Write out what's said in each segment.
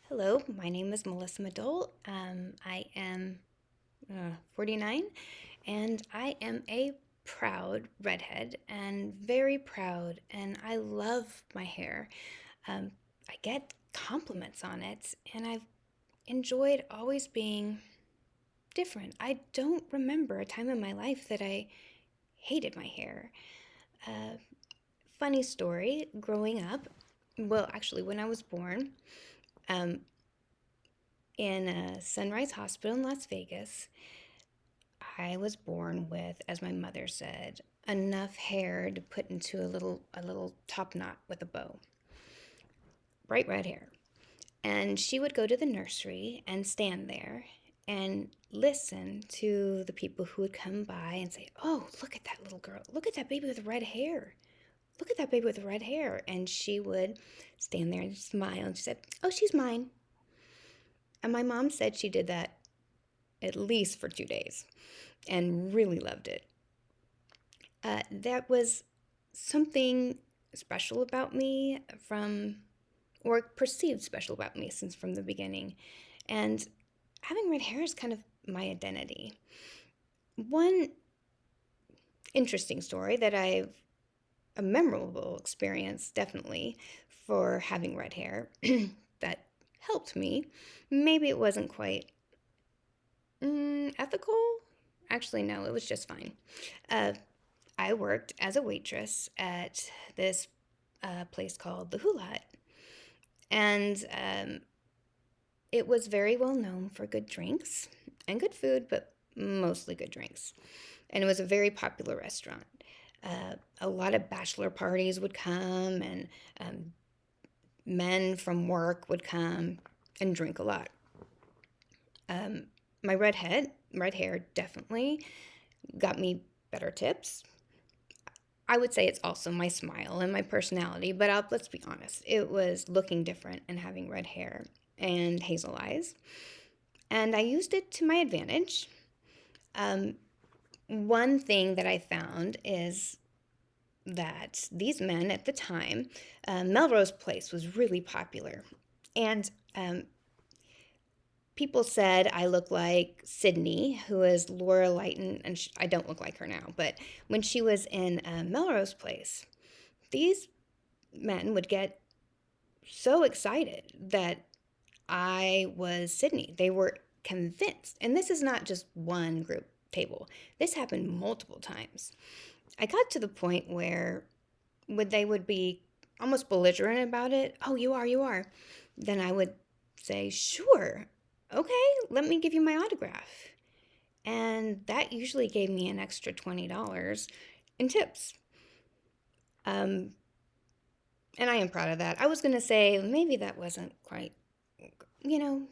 Hello, my name is Melissa Madole. I am 49 and I am a proud redhead and very proud, and I love my hair. I get compliments on it, and I've enjoyed always being different. I don't remember a time in my life that I hated my hair. Uh, Funny story, growing up, well, actually, when I was born, um, in a Sunrise Hospital in Las Vegas, I was born with, as my mother said, enough hair to put into a little top knot with a bow. Bright red hair. And she would go to the nursery and stand there and listen to the people who would come by and say, "Oh, look at that little girl. Look at that baby with red hair. Look at that baby with red hair." And she would stand there and smile and she said, "Oh, she's mine." And my mom said she did that at least for 2 days and really loved it. That was something special about me or perceived special about me since from the beginning. And having red hair is kind of my identity. One interesting story a memorable experience definitely for having red hair that helped me. Maybe it wasn't quite ethical. Actually, no, it was just fine. Uh, I worked as a waitress at this place called the Hula Hut, and it was very well known for good drinks and good food, but mostly good drinks. And it was a very popular restaurant. A lot of bachelor parties would come, and men from work would come and drink a lot. My red hair definitely got me better tips. I would say it's also my smile and my personality, but let's be honest. It was looking different and having red hair and hazel eyes. And I used it to my advantage. Um, One thing that I found is that these men at the time, Melrose Place was really popular. And people said I look like Sydney, who is Laura Lighton, and I don't look like her now, but when she was in Melrose Place, these men would get so excited that I was Sydney. They were convinced. And this is not just one group table, this happened multiple times. I got to the point where they would be almost belligerent about it. "Oh, you are, you are." Then I would say, "Sure, okay, let me give you my autograph." And that usually gave me an extra $20 in tips. Um, and I am proud of that. I was going to say maybe that wasn't quite,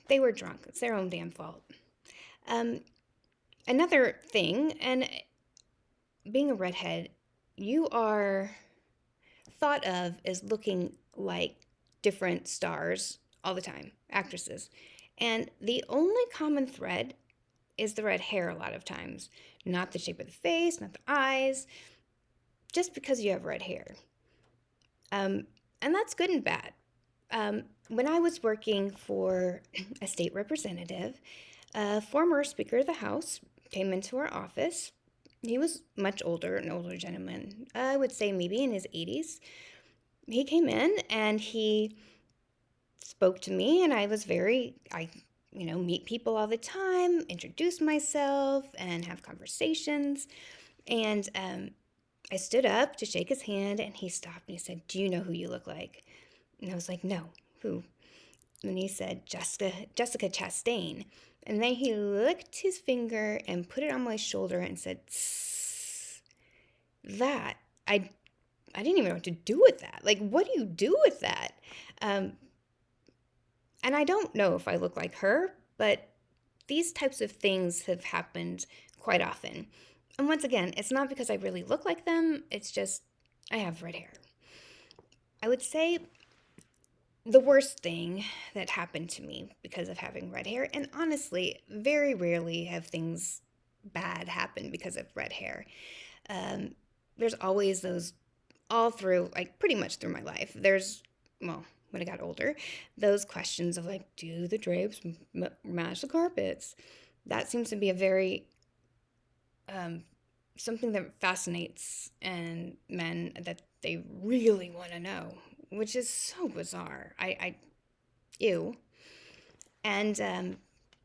they were drunk. It's their own damn fault. Um, Another thing, and being a redhead, you are thought of as looking like different stars all the time, actresses. And the only common thread is the red hair a lot of times, not the shape of the face, not the eyes, just because you have red hair. And that's good and bad. When I was working for a state representative, a former Speaker of the House came into our office. He was much older, an older gentleman, I would say maybe in his 80s. He came in and he spoke to me, and meet people all the time, introduce myself, and have conversations. And I stood up to shake his hand, and he stopped and he said, "Do you know who you look like?" And I was like, "No, who?" And he said, Jessica Chastain." And then he licked his finger and put it on my shoulder and said, "Tss, that, I didn't even know what to do with that. Like, what do you do with that?" Um, and I don't know if I look like her, but these types of things have happened quite often. And once again, it's not because I really look like them, it's just I have red hair. I would say the worst thing that happened to me because of having red hair, and honestly, very rarely have things bad happen because of red hair. Um, there's always those all through, like pretty much through my life. Well, when I got older, those questions of like, do the drapes match the carpets? That seems to be a very um, something that fascinates and men that they really want to know, which is so bizarre. Ew. And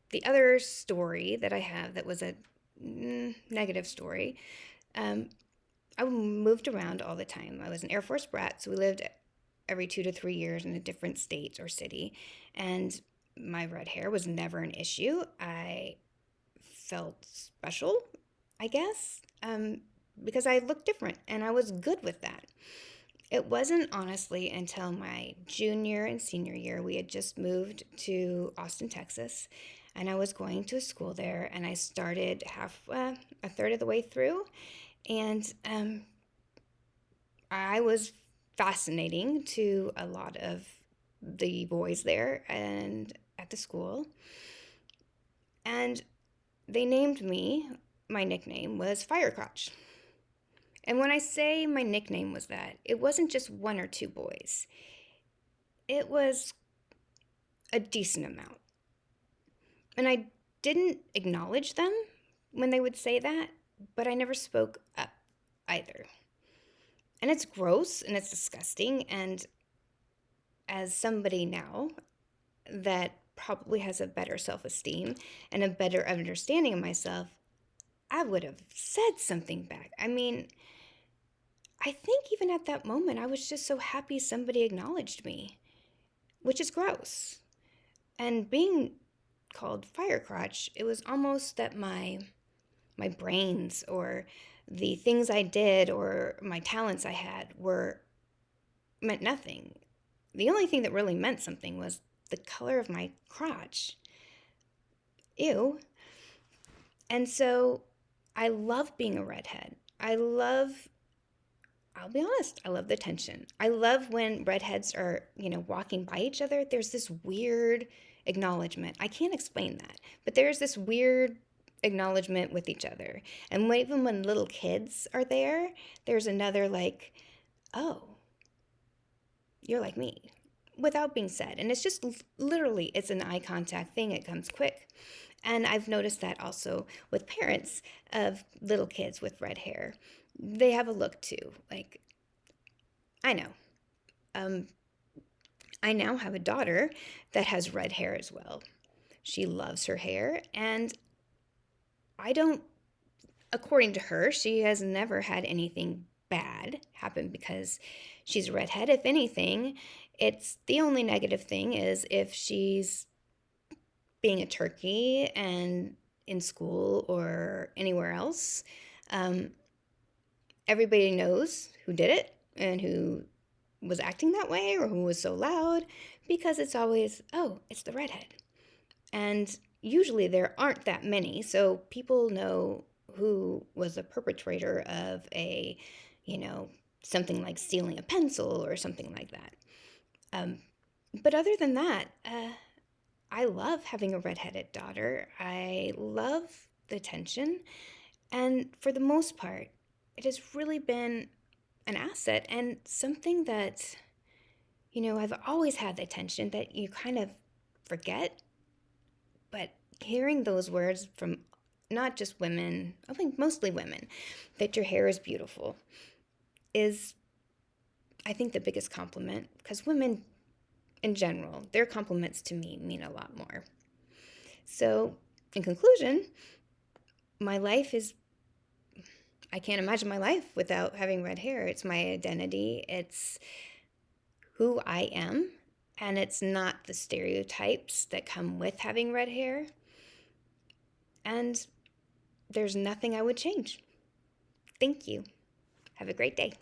the other story that I have that was a negative story, um, I moved around all the time. I was an Air Force brat, so we lived every 2 to 3 years in a different state or city. And my red hair was never an issue. I felt special, I guess, because I looked different and I was good with that. It wasn't honestly until my junior and senior year. We had just moved to Austin, Texas, and I was going to a school there, and I started a third of the way through, and I was fascinating to a lot of the boys there and at the school. And they named me, my nickname was Firecrotch. And when I say my nickname was that, it wasn't just one or two boys, it was a decent amount. And I didn't acknowledge them when they would say that, but I never spoke up either. And it's gross and it's disgusting. And as somebody now that probably has a better self esteem and a better understanding of myself, I would have said something back. I mean, I think even at that moment, I was just so happy somebody acknowledged me, which is gross. And being called Firecrotch, it was almost that my brains or the things I did or my talents I had were meant nothing. The only thing that really meant something was the color of my crotch. Ew. And so I love being a redhead. I'll be honest, I love the tension. I love when redheads are, walking by each other. There's this weird acknowledgement. I can't explain that, but there's this weird acknowledgement with each other. And even when little kids are there, there's another like, oh, you're like me, without being said. And it's just literally, it's an eye contact thing. It comes quick. And I've noticed that also with parents of little kids with red hair. They have a look too. Like, I know. Um, I now have a daughter that has red hair as well. She loves her hair, and I don't, according to her, she has never had anything bad happen because she's a redhead. If anything, it's the only negative thing is if she's being a turkey and in school or anywhere else. Um, Everybody knows who did it and who was acting that way or who was so loud because it's always, oh, it's the redhead. And usually there aren't that many, so people know who was the perpetrator of something like stealing a pencil or something like that. But other than that, I love having a redheaded daughter. I love the tension. And for the most part, it has really been an asset and something that, I've always had the tension that you kind of forget. But hearing those words from not just women, I think mostly women, that your hair is beautiful is, I think, the biggest compliment because women in general, their compliments to me mean a lot more. So, in conclusion, my life is, I can't imagine my life without having red hair. It's my identity, it's who I am, and it's not the stereotypes that come with having red hair. And there's nothing I would change. Thank you. Have a great day.